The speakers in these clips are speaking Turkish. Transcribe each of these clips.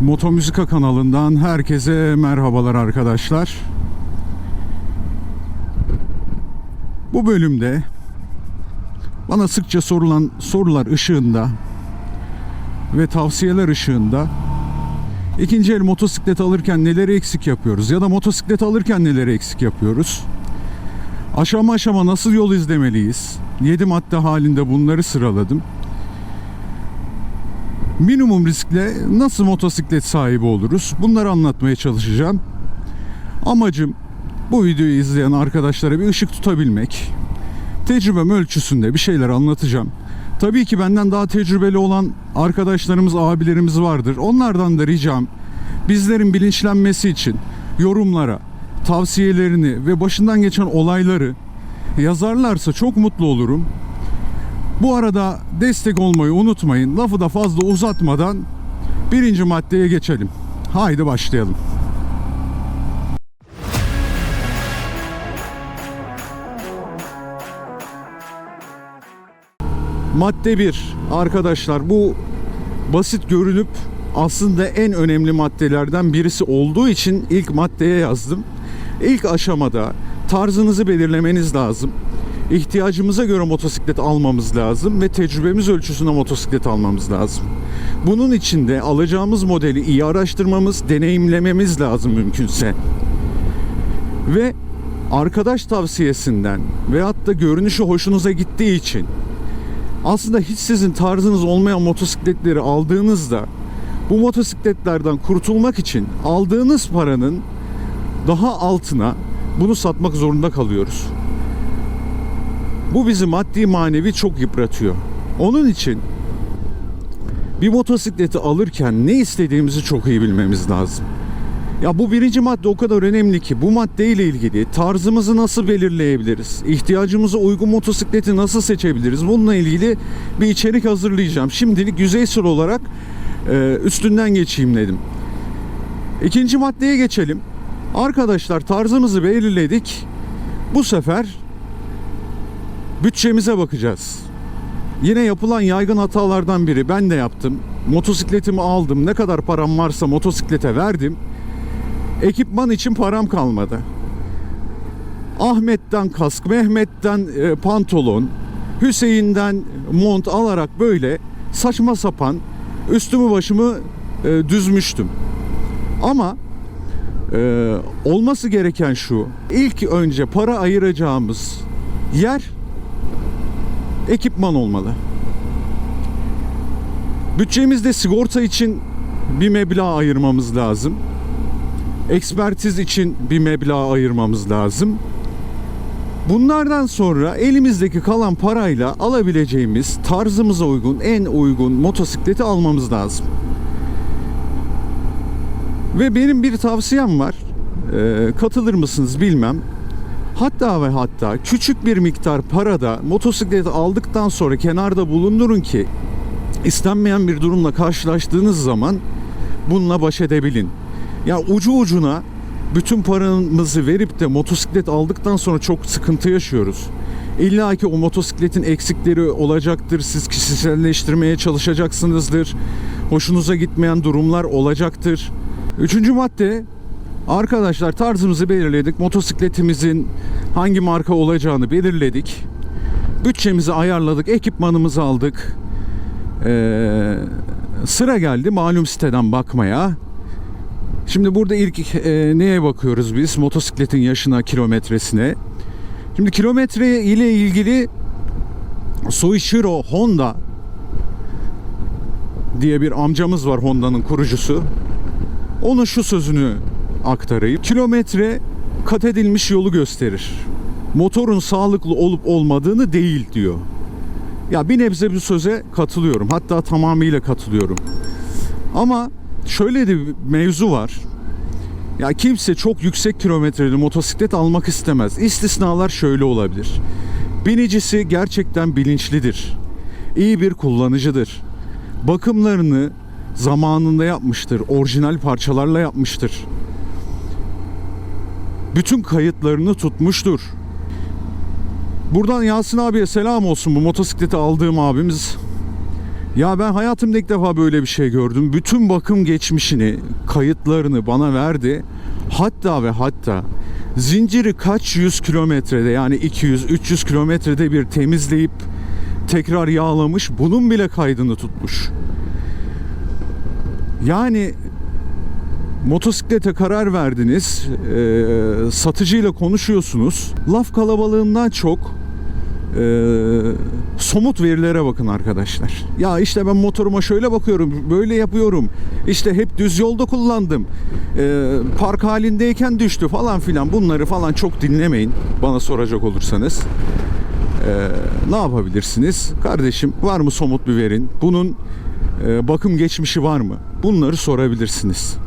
Motomüzika kanalından herkese merhabalar arkadaşlar. Bu bölümde bana sıkça sorulan sorular ışığında ve tavsiyeler ışığında ikinci el motosiklet alırken neleri eksik yapıyoruz ya da motosiklet alırken neleri eksik yapıyoruz? Aşama aşama nasıl yol izlemeliyiz? 7 madde halinde bunları sıraladım. Minimum riskle nasıl motosiklet sahibi oluruz? Bunları anlatmaya çalışacağım. Amacım bu videoyu izleyen arkadaşlara bir ışık tutabilmek. Tecrübem ölçüsünde bir şeyler anlatacağım. Tabii ki benden daha tecrübeli olan arkadaşlarımız, abilerimiz vardır. Onlardan da ricam bizlerin bilinçlenmesi için yorumlara tavsiyelerini ve başından geçen olayları yazarlarsa çok mutlu olurum. Bu arada destek olmayı unutmayın. Lafı da fazla uzatmadan birinci maddeye geçelim. Haydi başlayalım. Madde 1. Arkadaşlar, bu basit görünüp aslında en önemli maddelerden birisi olduğu için ilk maddeye yazdım. İlk aşamada tarzınızı belirlemeniz lazım. İhtiyacımıza göre motosiklet almamız lazım ve tecrübemiz ölçüsünde motosiklet almamız lazım. Bunun için de alacağımız modeli iyi araştırmamız, deneyimlememiz lazım mümkünse. Ve arkadaş tavsiyesinden veyahut da görünüşü hoşunuza gittiği için aslında hiç sizin tarzınız olmayan motosikletleri aldığınızda bu motosikletlerden kurtulmak için aldığınız paranın daha altına bunu satmak zorunda kalıyoruz. Bu bizi maddi manevi çok yıpratıyor. Onun için bir motosikleti alırken ne istediğimizi çok iyi bilmemiz lazım. Ya bu birinci madde o kadar önemli ki bu maddeyle ilgili tarzımızı nasıl belirleyebiliriz? İhtiyacımıza uygun motosikleti nasıl seçebiliriz? Bununla ilgili bir içerik hazırlayacağım. Şimdilik yüzeysel olarak üstünden geçeyim dedim. İkinci maddeye geçelim. Arkadaşlar, tarzımızı belirledik. Bu sefer bütçemize bakacağız. Yine yapılan yaygın hatalardan biri. Ben de yaptım. Motosikletimi aldım. Ne kadar param varsa motosiklete verdim. Ekipman için param kalmadı. Ahmet'ten kask, Mehmet'ten pantolon, Hüseyin'den mont alarak böyle saçma sapan üstümü başımı düzmüştüm. Ama olması gereken şu: İlk önce para ayıracağımız yer ekipman olmalı. Bütçemizde sigorta için bir meblağ ayırmamız lazım. Ekspertiz için bir meblağ ayırmamız lazım. Bunlardan sonra elimizdeki kalan parayla alabileceğimiz tarzımıza uygun, en uygun motosikleti almamız lazım. Ve benim bir tavsiyem var. Katılır mısınız bilmem. Hatta ve hatta küçük bir miktar parada motosikleti aldıktan sonra kenarda bulundurun ki istenmeyen bir durumla karşılaştığınız zaman bununla baş edebilin. Ya ucu ucuna bütün paramızı verip de motosiklet aldıktan sonra çok sıkıntı yaşıyoruz. İlla ki o motosikletin eksikleri olacaktır. Siz kişiselleştirmeye çalışacaksınızdır. Hoşunuza gitmeyen durumlar olacaktır. Üçüncü madde, arkadaşlar, tarzımızı belirledik. Motosikletimizin hangi marka olacağını belirledik. Bütçemizi ayarladık. Ekipmanımızı aldık. Sıra geldi malum siteden bakmaya. Şimdi burada ilk neye bakıyoruz biz? Motosikletin yaşına, kilometresine. Şimdi kilometre ile ilgili Soichiro Honda diye bir amcamız var, Honda'nın kurucusu. Onun şu sözünü aktarayım. Kilometre kat edilmiş yolu gösterir. Motorun sağlıklı olup olmadığını değil diyor. Ya bir nebze bu söze katılıyorum. Hatta tamamıyla katılıyorum. Ama şöyle de bir mevzu var. Ya kimse çok yüksek kilometreli motosiklet almak istemez. İstisnalar şöyle olabilir. Binicisi gerçekten bilinçlidir. İyi bir kullanıcıdır. Bakımlarını zamanında yapmıştır. Orijinal parçalarla yapmıştır. Bütün kayıtlarını tutmuştur. Buradan Yasin abiye selam olsun, bu motosikleti aldığım abimiz. Ya ben hayatımda ilk defa böyle bir şey gördüm. Bütün bakım geçmişini, kayıtlarını bana verdi. Hatta ve hatta zinciri kaç yüz kilometrede, yani 200-300 kilometrede bir temizleyip tekrar yağlamış. Bunun bile kaydını tutmuş. Yani motosiklete karar verdiniz, satıcıyla konuşuyorsunuz. Laf kalabalığından çok somut verilere bakın arkadaşlar. Ya işte ben motoruma şöyle bakıyorum, böyle yapıyorum. İşte hep düz yolda kullandım. Park halindeyken düştü falan filan. Bunları falan çok dinlemeyin bana soracak olursanız. Ne yapabilirsiniz? Kardeşim, var mı somut bir verin? Bunun bakım geçmişi var mı? Bunları sorabilirsiniz.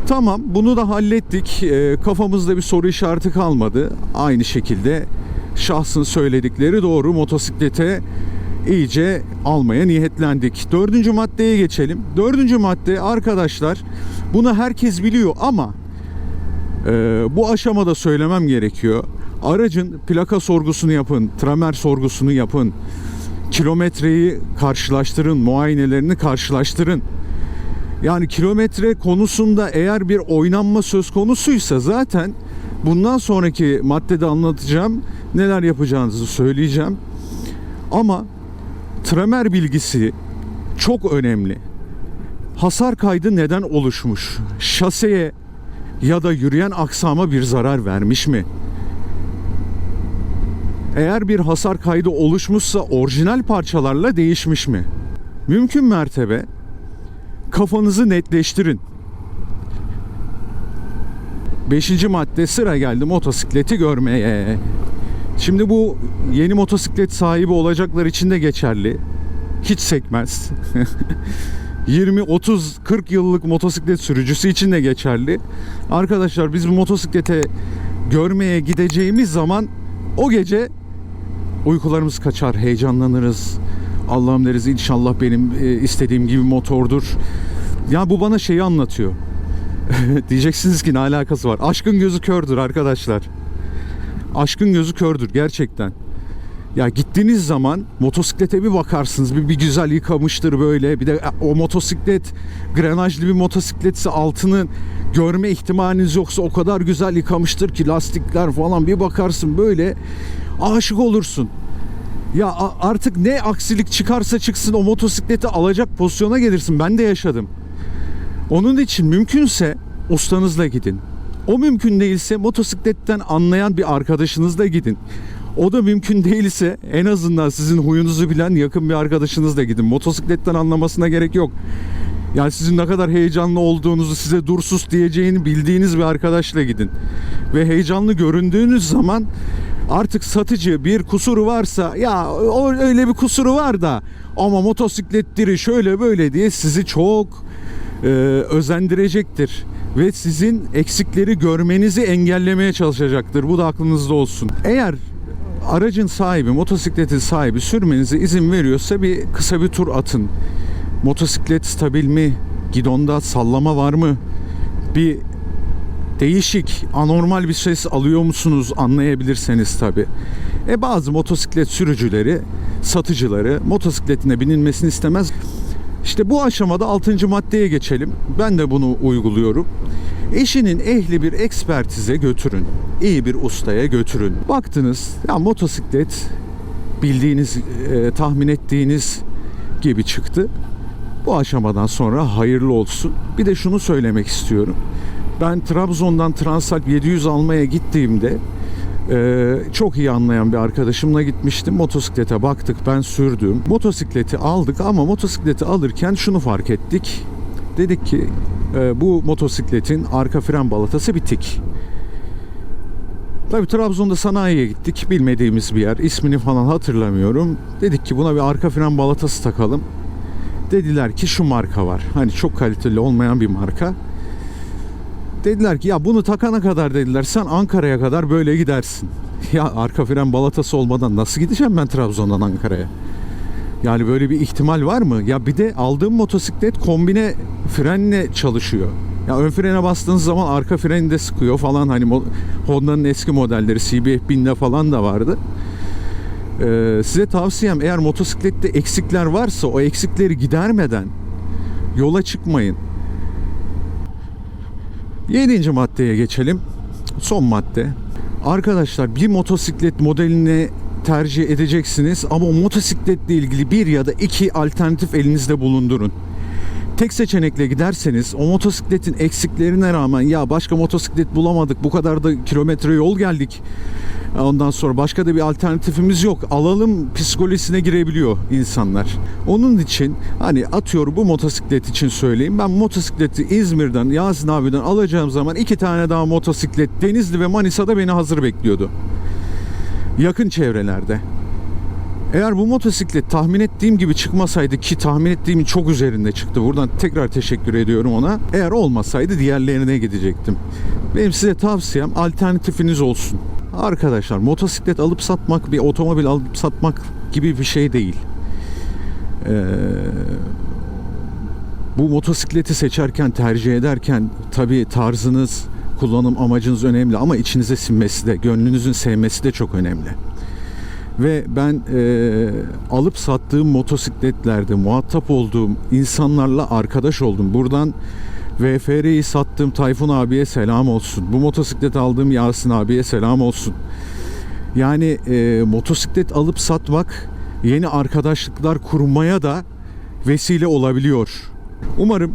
Tamam, bunu da hallettik. Kafamızda bir soru işareti kalmadı. Aynı şekilde şahsın söyledikleri doğru, motosiklete iyice almaya niyetlendik. 4. maddeye geçelim. 4. madde arkadaşlar, bunu herkes biliyor ama bu aşamada söylemem gerekiyor. Aracın plaka sorgusunu yapın, tramer sorgusunu yapın. Kilometreyi karşılaştırın, muayenelerini karşılaştırın. Yani kilometre konusunda eğer bir oynanma söz konusuysa zaten bundan sonraki maddede anlatacağım, neler yapacağınızı söyleyeceğim. Ama tramer bilgisi çok önemli. Hasar kaydı neden oluşmuş? Şaseye ya da yürüyen aksama bir zarar vermiş mi? Eğer bir hasar kaydı oluşmuşsa orijinal parçalarla değişmiş mi? Mümkün mertebe kafanızı netleştirin. 5. madde, sıra geldi motosikleti görmeye. Şimdi bu yeni motosiklet sahibi olacaklar için de geçerli. Hiç sekmez. 20, 30, 40 yıllık motosiklet sürücüsü için de geçerli. Arkadaşlar, biz bu motosiklete görmeye gideceğimiz zaman o gece uykularımız kaçar, heyecanlanırız. Allah'ım deriz, inşallah benim istediğim gibi motordur. Ya bu bana şeyi anlatıyor. Diyeceksiniz ki ne alakası var? Aşkın gözü kördür arkadaşlar. Aşkın gözü kördür gerçekten. Ya gittiğiniz zaman motosiklete bir bakarsınız, bir güzel yıkamıştır böyle. Bir de o motosiklet grenajlı bir motosikletse altını görme ihtimaliniz yoksa o kadar güzel yıkamıştır ki, lastikler falan, bir bakarsın böyle aşık olursun. Ya artık ne aksilik çıkarsa çıksın o motosikleti alacak pozisyona gelirsin. Ben de yaşadım. Onun için mümkünse ustanızla gidin. O mümkün değilse motosikletten anlayan bir arkadaşınızla gidin. O da mümkün değilse en azından sizin huyunuzu bilen yakın bir arkadaşınızla gidin. Motosikletten anlamasına gerek yok. Yani sizin ne kadar heyecanlı olduğunuzu, size dur sus diyeceğini bildiğiniz bir arkadaşla gidin. Ve heyecanlı göründüğünüz zaman artık satıcı bir kusuru varsa, ya o öyle bir kusuru var da ama motosikletleri şöyle böyle diye sizi çok özendirecektir. Ve sizin eksikleri görmenizi engellemeye çalışacaktır. Bu da aklınızda olsun. Eğer aracın sahibi, motosikletin sahibi sürmenize izin veriyorsa kısa bir tur atın. Motosiklet stabil mi? Gidonda sallama var mı? Bir değişik, anormal bir ses alıyor musunuz? Anlayabilirseniz tabii. Bazı motosiklet sürücüleri, satıcıları motosikletine binilmesini istemez. İşte bu aşamada 6. maddeye geçelim. Ben de bunu uyguluyorum. Eşinin ehli bir ekspertize götürün. İyi bir ustaya götürün. Baktınız ya motosiklet bildiğiniz, tahmin ettiğiniğiniz gibi çıktı. Bu aşamadan sonra hayırlı olsun. Bir de şunu söylemek istiyorum. Ben Trabzon'dan Transalp 700 almaya gittiğimde çok iyi anlayan bir arkadaşımla gitmiştim. Motosiklete baktık, ben sürdüm. Motosikleti aldık ama motosikleti alırken şunu fark ettik. Dedik ki bu motosikletin arka fren balatası bitik. Tabii Trabzon'da sanayiye gittik. Bilmediğimiz bir yer. İsmini falan hatırlamıyorum. Dedik ki buna bir arka fren balatası takalım. Dediler ki şu marka var. Hani çok kaliteli olmayan bir marka. Dediler ki ya bunu takana kadar, dediler, sen Ankara'ya kadar böyle gidersin. Ya arka fren balatası olmadan nasıl gideceğim ben Trabzon'dan Ankara'ya? Yani böyle bir ihtimal var mı? Ya bir de aldığım motosiklet kombine frenle çalışıyor. Ya ön frene bastığınız zaman arka freni de sıkıyor falan. Hani Honda'nın eski modelleri CBF 1000'de falan da vardı. Size tavsiyem, eğer motosiklette eksikler varsa o eksikleri gidermeden yola çıkmayın. 7. maddeye geçelim. Son madde. Arkadaşlar, bir motosiklet modelini tercih edeceksiniz ama o motosikletle ilgili bir ya da iki alternatif elinizde bulundurun. Tek seçenekle giderseniz o motosikletin eksiklerine rağmen ya başka motosiklet bulamadık, bu kadar da kilometre yol geldik, ondan sonra başka da bir alternatifimiz yok, alalım psikolojisine girebiliyor insanlar. Onun için hani atıyorum, bu motosiklet için söyleyeyim, ben motosikleti İzmir'den, Yasin abiden alacağım zaman 2 tane daha motosiklet Denizli ve Manisa'da beni hazır bekliyordu. Yakın çevrelerde. Eğer bu motosiklet tahmin ettiğim gibi çıkmasaydı, ki tahmin ettiğimin çok üzerinde çıktı, buradan tekrar teşekkür ediyorum ona. Eğer olmasaydı diğerlerine gidecektim. Benim size tavsiyem, alternatifiniz olsun. Arkadaşlar, motosiklet alıp satmak bir otomobil alıp satmak gibi bir şey değil. Bu motosikleti seçerken, tercih ederken tabii tarzınız, kullanım amacınız önemli ama içinize sinmesi de, gönlünüzün sevmesi de çok önemli. Ve ben alıp sattığım motosikletlerde muhatap olduğum insanlarla arkadaş oldum. Buradan VFR'yi sattığım Tayfun abiye selam olsun. Bu motosikleti aldığım Yasin abiye selam olsun. Yani motosiklet alıp satmak yeni arkadaşlıklar kurmaya da vesile olabiliyor. Umarım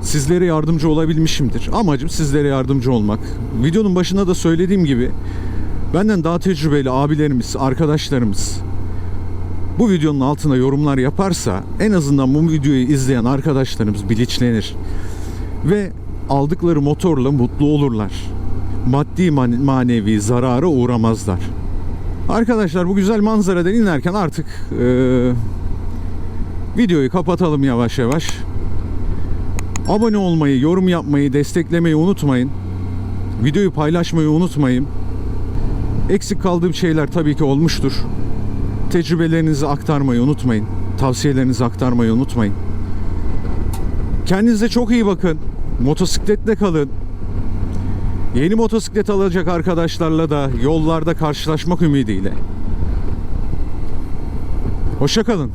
sizlere yardımcı olabilmişimdir. Amacım sizlere yardımcı olmak. Videonun başında da söylediğim gibi, benden daha tecrübeli abilerimiz, arkadaşlarımız bu videonun altına yorumlar yaparsa en azından bu videoyu izleyen arkadaşlarımız bilinçlenir ve aldıkları motorla mutlu olurlar. Maddi manevi zarara uğramazlar. Arkadaşlar, bu güzel manzaradan inerken artık videoyu kapatalım yavaş yavaş. Abone olmayı, yorum yapmayı, desteklemeyi unutmayın. Videoyu paylaşmayı unutmayın. Eksik kaldığım şeyler tabii ki olmuştur. Tecrübelerinizi aktarmayı unutmayın. Tavsiyelerinizi aktarmayı unutmayın. Kendinize çok iyi bakın. Motosikletle kalın. Yeni motosiklet alacak arkadaşlarla da yollarda karşılaşmak ümidiyle. Hoşça kalın.